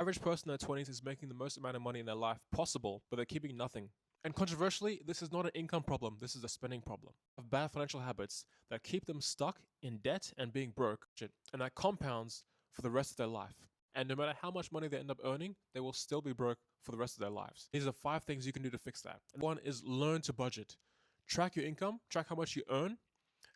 Average person in their 20s is making the most amount of money in their life possible, but they're keeping nothing. And controversially, this is not an income problem, this is a spending problem. Of bad financial habits that keep them stuck in debt and being broke, and that compounds for the rest of their life. And no matter how much money they end up earning, they will still be broke for the rest of their lives. These are 5 things you can do to fix that. And one is learn to budget. Track your income, track how much you earn,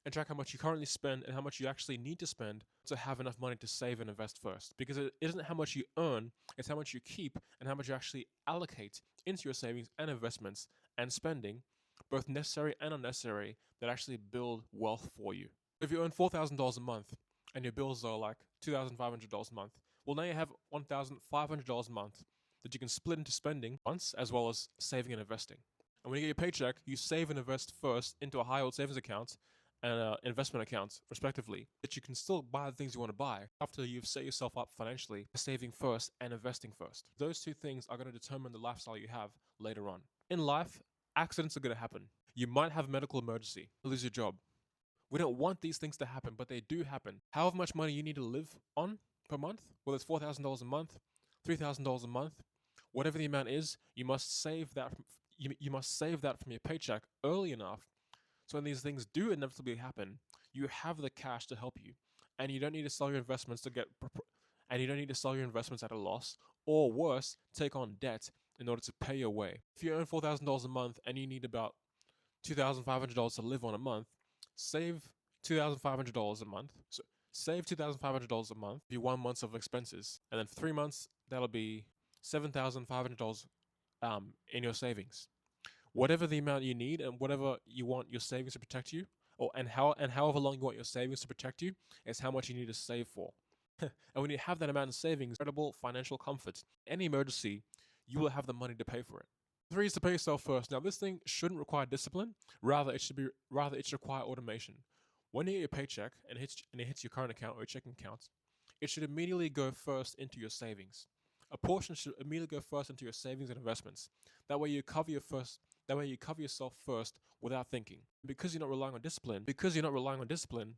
and track how much you currently spend and how much you actually need to spend to have enough money to save and invest first. Because it isn't how much you earn, it's how much you keep and how much you actually allocate into your savings and investments and spending, both necessary and unnecessary, that actually build wealth for you. If you earn $4,000 a month and your bills are like $2,500 a month, well, now you have $1,500 a month that you can split into spending once as well as saving and investing. And when you get your paycheck, you save and invest first into a high-yield savings account and investment accounts, respectively, that you can still buy the things you want to buy after you've set yourself up financially, saving first and investing first. Those 2 things are going to determine the lifestyle you have later on. In life, accidents are going to happen. You might have a medical emergency, lose your job. We don't want these things to happen, but they do happen. However much money you need to live on per month, whether it's $4,000 a month, $3,000 a month, whatever the amount is, you must save that. You must save that from your paycheck early enough, so when these things do inevitably happen, you have the cash to help you, and you don't need to sell your investments at a loss, or worse, take on debt in order to pay your way. If you earn $4,000 a month and you need about $2,500 to live on a month, save $2,500 a month. So save $2,500 a month, be 1 month of expenses, and then for 3 months that'll be $7,500 in your savings. Whatever the amount you need and whatever you want your savings to protect you, and however long you want your savings to protect you, is how much you need to save for. And when you have that amount of savings, incredible financial comfort. Any emergency, you will have the money to pay for it. 3 is to pay yourself first. Now, this thing shouldn't require discipline. Rather, it should require automation. When you get your paycheck and it hits your current account or your checking account, it should immediately go first into your savings. A portion should immediately go first into your savings and investments. That way you cover yourself first without thinking. Because you're not relying on discipline,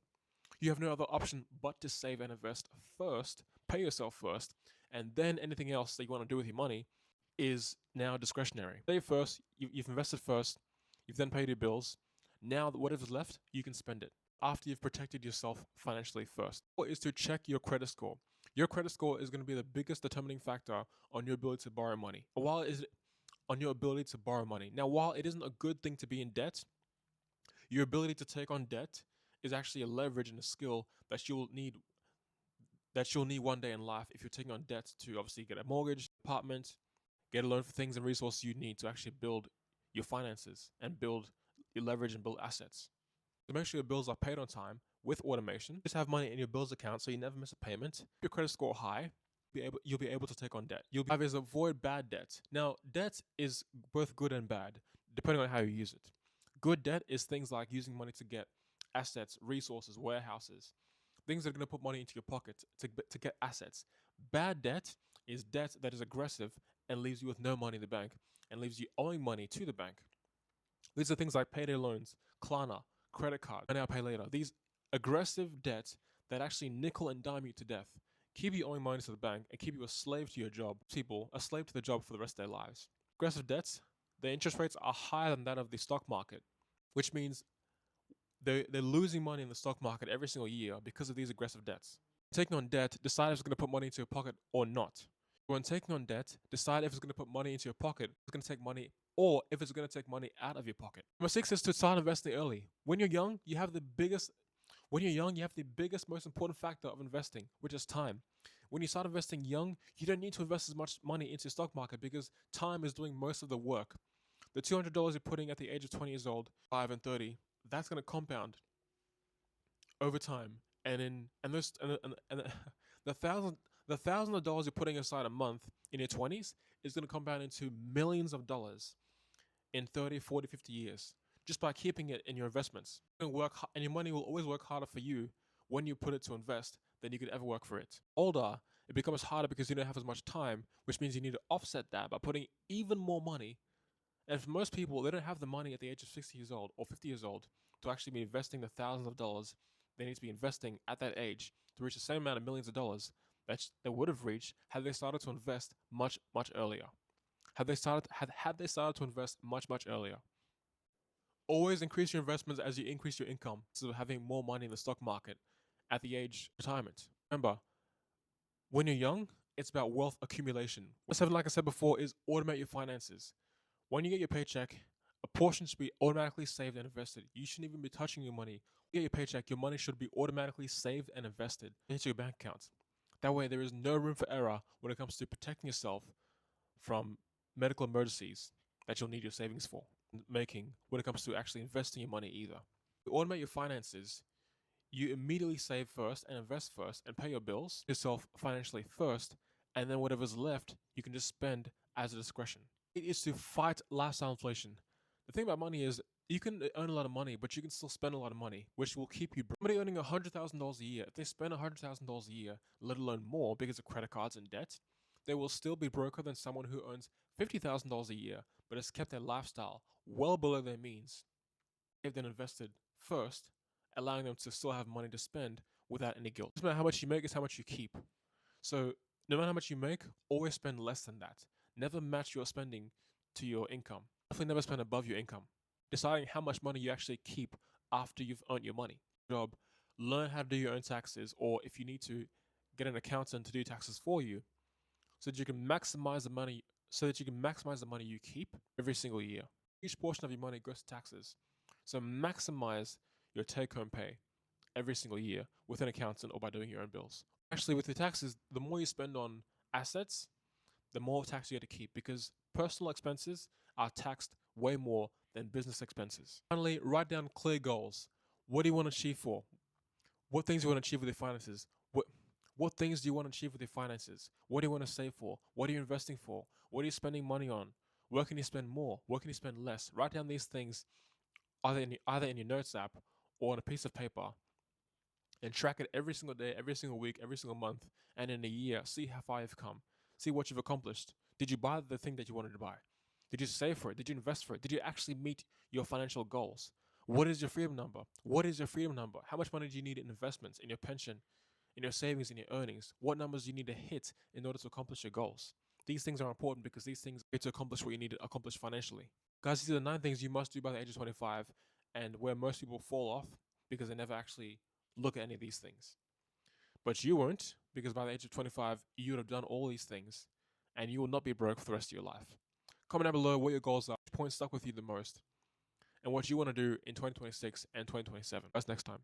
you have no other option but to save and invest first, pay yourself first, and then anything else that you want to do with your money is now discretionary. Save first, you've invested first, you've then paid your bills. Now whatever's left, you can spend it after you've protected yourself financially first. What is to check your credit score? Your credit score is going to be the biggest determining factor on your ability to borrow money. While it isn't a good thing to be in debt, your ability to take on debt is actually a leverage and a skill that you'll need one day in life if you're taking on debt to obviously get a mortgage, apartment, get a loan for things and resources you need to actually build your finances and build your leverage and build assets. So make sure your bills are paid on time with automation. Just have money in your bills account so you never miss a payment. If your credit score high, you'll be able to take on debt. Avoid bad debt. Now, debt is both good and bad, depending on how you use it. Good debt is things like using money to get assets, resources, warehouses, things that are going to put money into your pocket to get assets. Bad debt is debt that is aggressive and leaves you with no money in the bank and leaves you owing money to the bank. These are things like payday loans, Klarna, credit card, and now pay later. These aggressive debts that actually nickel and dime you to death, keep you owing money to the bank, and keep you a slave to your job. People a slave to the job for the rest of their lives. Aggressive debts, the interest rates are higher than that of the stock market, which means they're losing money in the stock market every single year because of these aggressive debts. Taking on debt, decide if it's going to put money into your pocket or not. When taking on debt, decide if it's going to put money into your pocket, if it's going to take money, or if it's going to take money out of your pocket. Number 6 is to start investing early. When you're young, you have the biggest, most important factor of investing, which is time. When you start investing young, you don't need to invest as much money into the stock market because time is doing most of the work. The $200 you're putting at the age of 20 years old, 5 and 30, that's going to compound over time. And the $1,000 you're putting aside a month in your 20s is going to compound into millions of dollars in 30, 40, 50 years just by keeping it in your investments. And your money will always work harder for you when you put it to invest than you could ever work for it. Older, it becomes harder because you don't have as much time, which means you need to offset that by putting even more money. And for most people, they don't have the money at the age of 60 years old or 50 years old to actually be investing the thousands of dollars they need to be investing at that age to reach the same amount of millions of dollars that they would have reached had they started to invest much earlier. Had they started to invest much earlier. Always increase your investments as you increase your income, so having more money in the stock market at the age of retirement. Remember, when you're young, it's about wealth accumulation. Seven, like I said before, is automate your finances. When you get your paycheck, a portion should be automatically saved and invested. You shouldn't even be touching your money. When you get your paycheck, your money should be automatically saved and invested into your bank account. That way, there is no room for error when it comes to protecting yourself from medical emergencies that you'll need your savings for. Making when it comes to actually investing your money either. To automate your finances, you immediately save first and invest first and pay your bills yourself financially first, and then whatever's left, you can just spend as a discretion. It is to fight lifestyle inflation. The thing about money is you can earn a lot of money, but you can still spend a lot of money, which will keep you broke. Somebody earning $100,000 a year, if they spend $100,000 a year, let alone more because of credit cards and debt, they will still be broker than someone who earns $50,000 a year, but has kept their lifestyle well below their means. They've then invested first, allowing them to still have money to spend without any guilt. No matter how much you make, it's how much you keep. So no matter how much you make, always spend less than that. Never match your spending to your income. Definitely never spend above your income. Deciding how much money you actually keep after you've earned your money. Job, learn how to do your own taxes, or if you need to, get an accountant to do taxes for you, so that you can maximize the money. So that you can maximize the money you keep every single year. Each portion of your money goes to taxes. So maximize your take-home pay every single year with an accountant or by doing your own bills. Actually, with the taxes, the more you spend on assets, the more tax you get to keep, because personal expenses are taxed way more than business expenses. Finally, write down clear goals. What do you want to achieve for? What things do you want to achieve with your finances? What things do you want to achieve with your finances? What do you want to save for? What are you investing for? What are you spending money on? Where can you spend more? Where can you spend less? Write down these things either in your notes app or on a piece of paper, and track it every single day, every single week, every single month, and in a year, see how far you've come. See what you've accomplished. Did you buy the thing that you wanted to buy? Did you save for it? Did you invest for it? Did you actually meet your financial goals? What is your freedom number? What is your freedom number? How much money do you need in investments, in your pension, in your savings, in your earnings? What numbers do you need to hit in order to accomplish your goals? These things are important because these things are to accomplish what you need to accomplish financially. Guys, these are the 9 things you must do by the age of 25, and where most people fall off because they never actually look at any of these things. But you won't, because by the age of 25, you would have done all these things, and you will not be broke for the rest of your life. Comment down below what your goals are, which point stuck with you the most, and what you want to do in 2026 and 2027. That's next time.